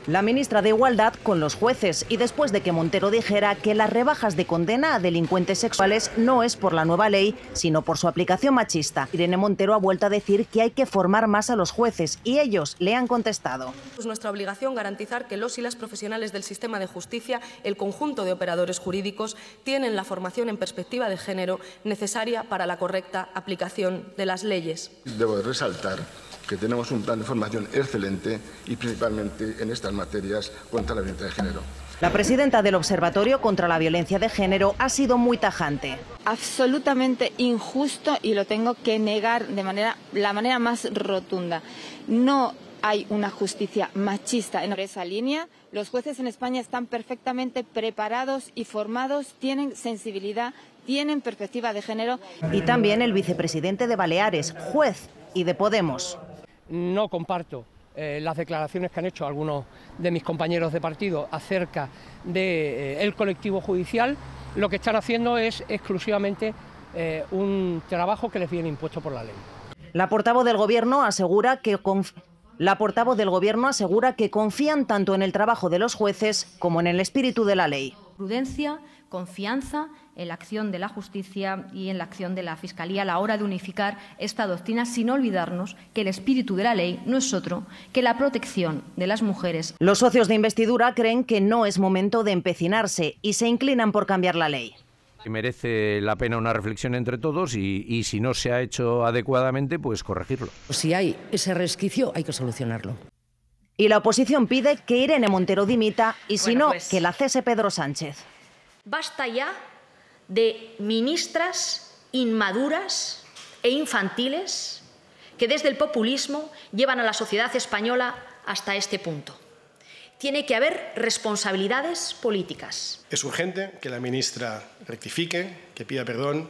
La ministra de Igualdad con los jueces y después de que Montero dijera que las rebajas de condena a delincuentes sexuales no es por la nueva ley, sino por su aplicación machista. Irene Montero ha vuelto a decir que hay que formar más a los jueces y ellos le han contestado. Es nuestra obligación garantizar que los y las profesionales del sistema de justicia, el conjunto de operadores jurídicos, tienen la formación en perspectiva de género necesaria para la correcta aplicación de las leyes. Debo de resaltar que tenemos un plan de formación excelente y principalmente en estas materias contra la violencia de género. La presidenta del Observatorio contra la Violencia de Género ha sido muy tajante. Absolutamente injusto y lo tengo que negar de la manera más rotunda. No hay una justicia machista en esa línea. Los jueces en España están perfectamente preparados y formados, tienen sensibilidad, tienen perspectiva de género. Y también el vicepresidente de Baleares, juez y de Podemos. No comparto las declaraciones que han hecho algunos de mis compañeros de partido acerca del colectivo judicial. Lo que están haciendo es exclusivamente un trabajo que les viene impuesto por la ley. La portavoz del Gobierno asegura que confían tanto en el trabajo de los jueces como en el espíritu de la ley. Prudencia, confianza en la acción de la justicia y en la acción de la Fiscalía a la hora de unificar esta doctrina, sin olvidarnos que el espíritu de la ley no es otro que la protección de las mujeres. Los socios de investidura creen que no es momento de empecinarse y se inclinan por cambiar la ley. Merece la pena una reflexión entre todos y si no se ha hecho adecuadamente, pues corregirlo. Si hay ese resquicio, hay que solucionarlo. Y la oposición pide que Irene Montero dimita y si no, que la cese Pedro Sánchez. Basta ya de ministras inmaduras e infantiles que desde el populismo llevan a la sociedad española hasta este punto. Tiene que haber responsabilidades políticas. Es urgente que la ministra rectifique, que pida perdón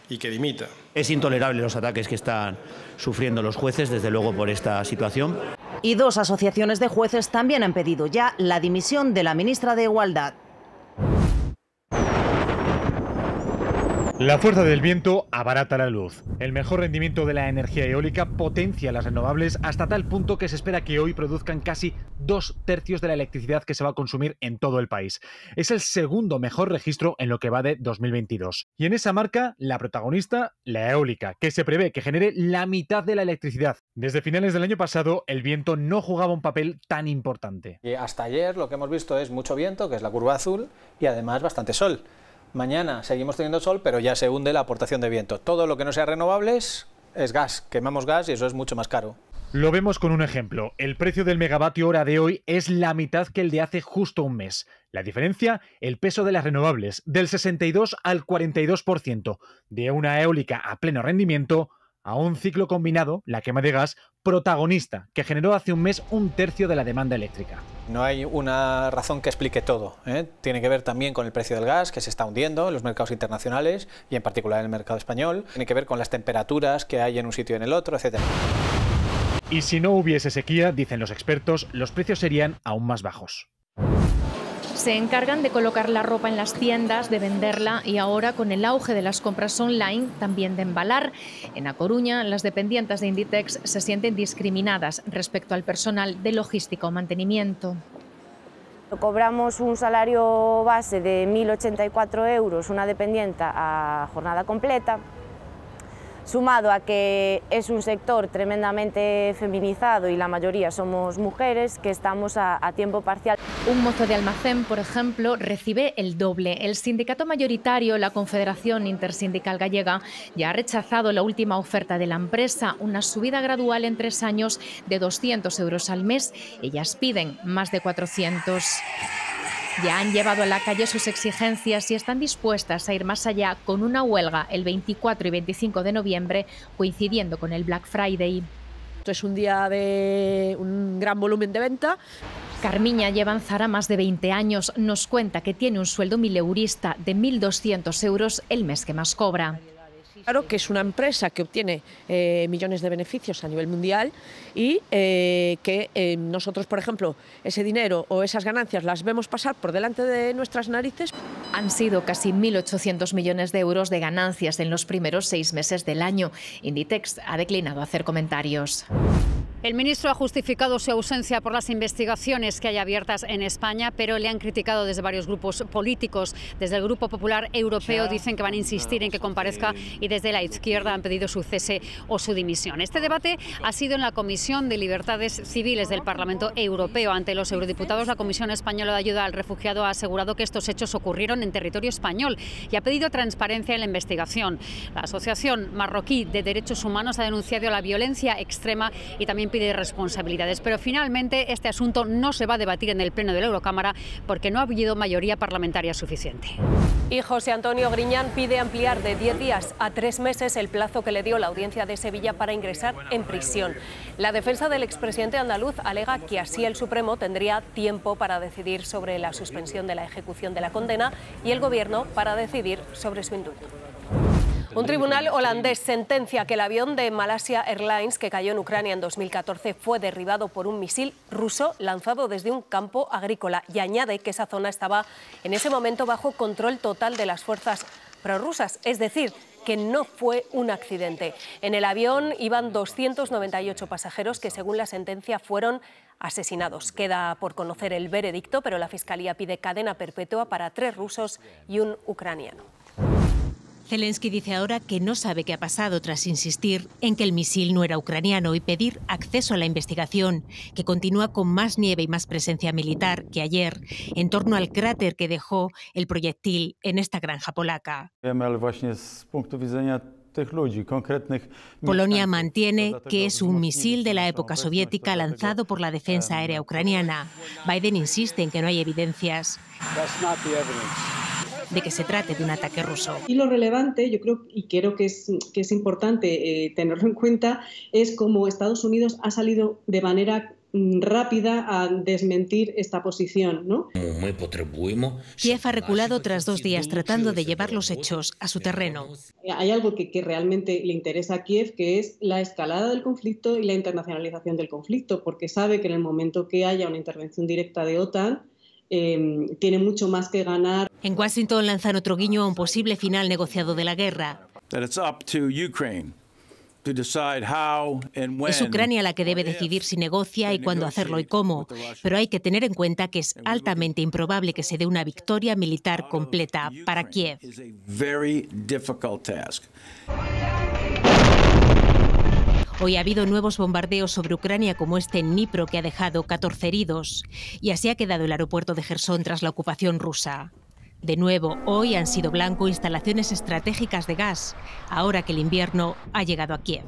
y que dimita. Es intolerable los ataques que están sufriendo los jueces, desde luego, por esta situación. Y dos asociaciones de jueces también han pedido ya la dimisión de la ministra de Igualdad. La fuerza del viento abarata la luz. El mejor rendimiento de la energía eólica potencia las renovables hasta tal punto que se espera que hoy produzcan casi 2/3 de la electricidad que se va a consumir en todo el país. Es el segundo mejor registro en lo que va de 2022. Y en esa marca, la protagonista, la eólica, que se prevé que genere la mitad de la electricidad. Desde finales del año pasado, el viento no jugaba un papel tan importante. Y hasta ayer lo que hemos visto es mucho viento, que es la curva azul, y además bastante sol. Mañana seguimos teniendo sol, pero ya se hunde la aportación de viento. Todo lo que no sea renovables es gas. Quemamos gas y eso es mucho más caro. Lo vemos con un ejemplo. El precio del megavatio hora de hoy es la mitad que el de hace justo un mes. La diferencia, el peso de las renovables, del 62 al 42%, de una eólica a pleno rendimiento a un ciclo combinado, la quema de gas, protagonista, que generó hace un mes 1/3 de la demanda eléctrica. No hay una razón que explique todo, ¿eh? Tiene que ver también con el precio del gas, que se está hundiendo en los mercados internacionales y en particular en el mercado español. Tiene que ver con las temperaturas que hay en un sitio y en el otro, etc. Y si no hubiese sequía, dicen los expertos, los precios serían aún más bajos. Se encargan de colocar la ropa en las tiendas, de venderla y ahora, con el auge de las compras online, también de embalar. En A Coruña, las dependientes de Inditex se sienten discriminadas respecto al personal de logística o mantenimiento. Cobramos un salario base de 1.084 euros, una dependienta a jornada completa, sumado a que es un sector tremendamente feminizado y la mayoría somos mujeres que estamos a tiempo parcial. Un mozo de almacén, por ejemplo, recibe el doble. El sindicato mayoritario, la Confederación Intersindical Gallega, ya ha rechazado la última oferta de la empresa, una subida gradual en 3 años de 200 euros al mes. Ellas piden más de 400. Ya han llevado a la calle sus exigencias y están dispuestas a ir más allá con una huelga el 24 y 25 de noviembre, coincidiendo con el Black Friday. Esto es un día de un gran volumen de venta. Carmiña lleva en Zara más de 20 años. Nos cuenta que tiene un sueldo mileurista de 1.200 euros el mes que más cobra. Claro que es una empresa que obtiene millones de beneficios a nivel mundial y que nosotros, por ejemplo, ese dinero o esas ganancias las vemos pasar por delante de nuestras narices. Han sido casi 1.800 millones de euros de ganancias en los primeros 6 meses del año. Inditex ha declinado hacer comentarios. El ministro ha justificado su ausencia por las investigaciones que hay abiertas en España, pero le han criticado desde varios grupos políticos. Desde el Grupo Popular Europeo dicen que van a insistir en que comparezca y desde la izquierda han pedido su cese o su dimisión. Este debate ha sido en la Comisión de Libertades Civiles del Parlamento Europeo. Ante los eurodiputados, la Comisión Española de Ayuda al Refugiado ha asegurado que estos hechos ocurrieron en territorio español y ha pedido transparencia en la investigación. La Asociación Marroquí de Derechos Humanos ha denunciado la violencia extrema y también pide responsabilidades. Pero finalmente este asunto no se va a debatir en el Pleno de la Eurocámara porque no ha habido mayoría parlamentaria suficiente. Y José Antonio Griñán pide ampliar de 10 días a 3 meses el plazo que le dio la Audiencia de Sevilla para ingresar en prisión. La defensa del expresidente andaluz alega que así el Supremo tendría tiempo para decidir sobre la suspensión de la ejecución de la condena y el Gobierno para decidir sobre su indulto. Un tribunal holandés sentencia que el avión de Malaysia Airlines que cayó en Ucrania en 2014 fue derribado por un misil ruso lanzado desde un campo agrícola y añade que esa zona estaba en ese momento bajo control total de las fuerzas prorrusas, es decir, que no fue un accidente. En el avión iban 298 pasajeros que, según la sentencia, fueron asesinados. Queda por conocer el veredicto, pero la Fiscalía pide cadena perpetua para 3 rusos y un ucraniano. Zelensky dice ahora que no sabe qué ha pasado tras insistir en que el misil no era ucraniano y pedir acceso a la investigación, que continúa con más nieve y más presencia militar que ayer, en torno al cráter que dejó el proyectil en esta granja polaca. Polonia mantiene que es un misil de la época soviética lanzado por la defensa aérea ucraniana. Biden insiste en que no hay evidencias de que se trate de un ataque ruso. Y lo relevante, yo creo que es importante tenerlo en cuenta, es cómo Estados Unidos ha salido de manera rápida a desmentir esta posición, ¿no? Kiev ha reculado tras 2 días tratando de llevar los hechos a su terreno. Hay algo que realmente le interesa a Kiev, que es la escalada del conflicto y la internacionalización del conflicto, porque sabe que en el momento que haya una intervención directa de OTAN, tiene mucho más que ganar. En Washington lanzan otro guiño a un posible final negociado de la guerra. Es Ucrania la que debe decidir si negocia y cuándo hacerlo y cómo, pero hay que tener en cuenta que es altamente improbable que se dé una victoria militar completa para Kiev. Hoy ha habido nuevos bombardeos sobre Ucrania como este en Dnipro que ha dejado 14 heridos y así ha quedado el aeropuerto de Jersón tras la ocupación rusa. De nuevo, hoy han sido blanco instalaciones estratégicas de gas, ahora que el invierno ha llegado a Kiev.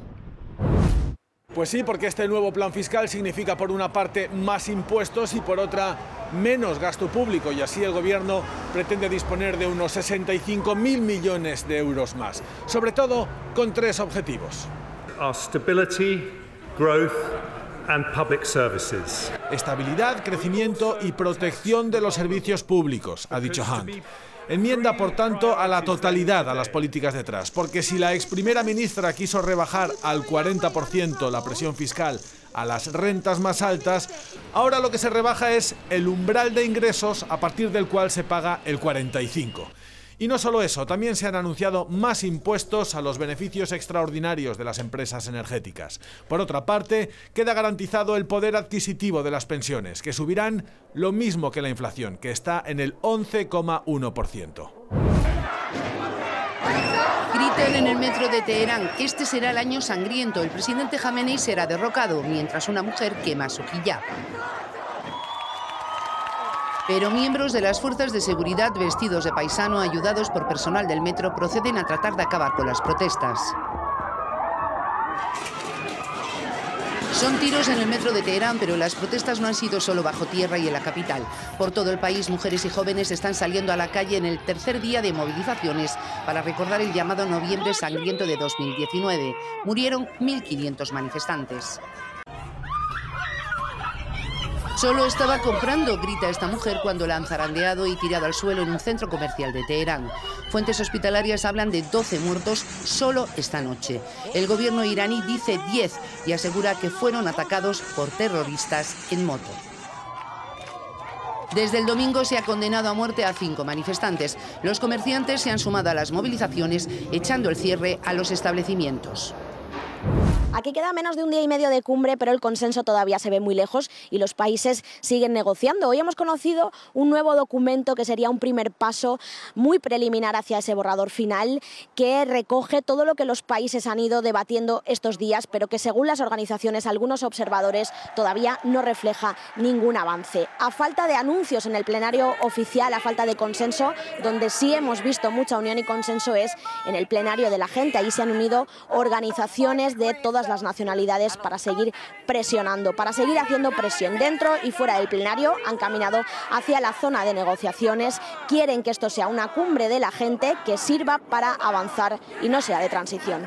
Pues sí, porque este nuevo plan fiscal significa por una parte más impuestos y por otra menos gasto público y así el gobierno pretende disponer de unos 65.000 millones de euros más, sobre todo con 3 objetivos. Estabilidad, crecimiento y protección de los servicios públicos, ha dicho Hunt. Enmienda, por tanto, a la totalidad a las políticas de Truss, porque si la ex primera ministra quiso rebajar al 40% la presión fiscal a las rentas más altas, ahora lo que se rebaja es el umbral de ingresos a partir del cual se paga el 45%. Y no solo eso, también se han anunciado más impuestos a los beneficios extraordinarios de las empresas energéticas. Por otra parte, queda garantizado el poder adquisitivo de las pensiones, que subirán lo mismo que la inflación, que está en el 11,1%. Gritan en el metro de Teherán, este será el año sangriento, el presidente Jamenei será derrocado, mientras una mujer quema su hijab. Pero miembros de las fuerzas de seguridad vestidos de paisano, ayudados por personal del metro, proceden a tratar de acabar con las protestas. Son tiros en el metro de Teherán, pero las protestas no han sido solo bajo tierra y en la capital. Por todo el país, mujeres y jóvenes están saliendo a la calle en el tercer día de movilizaciones para recordar el llamado Noviembre Sangriento de 2019. Murieron 1.500 manifestantes. Solo estaba comprando, grita esta mujer cuando la han zarandeado y tirado al suelo en un centro comercial de Teherán. Fuentes hospitalarias hablan de 12 muertos solo esta noche. El gobierno iraní dice 10 y asegura que fueron atacados por terroristas en moto. Desde el domingo se ha condenado a muerte a 5 manifestantes. Los comerciantes se han sumado a las movilizaciones, echando el cierre a los establecimientos. Aquí queda menos de un día y medio de cumbre, pero el consenso todavía se ve muy lejos y los países siguen negociando. Hoy hemos conocido un nuevo documento que sería un primer paso muy preliminar hacia ese borrador final, que recoge todo lo que los países han ido debatiendo estos días, pero que según las organizaciones, algunos observadores, todavía no refleja ningún avance. A falta de anuncios en el plenario oficial, a falta de consenso, donde sí hemos visto mucha unión y consenso es en el plenario de la gente. Ahí se han unido organizaciones de todas las nacionalidades para seguir presionando, para seguir haciendo presión dentro y fuera del plenario. Han caminado hacia la zona de negociaciones, quieren que esto sea una cumbre de la gente que sirva para avanzar y no sea de transición.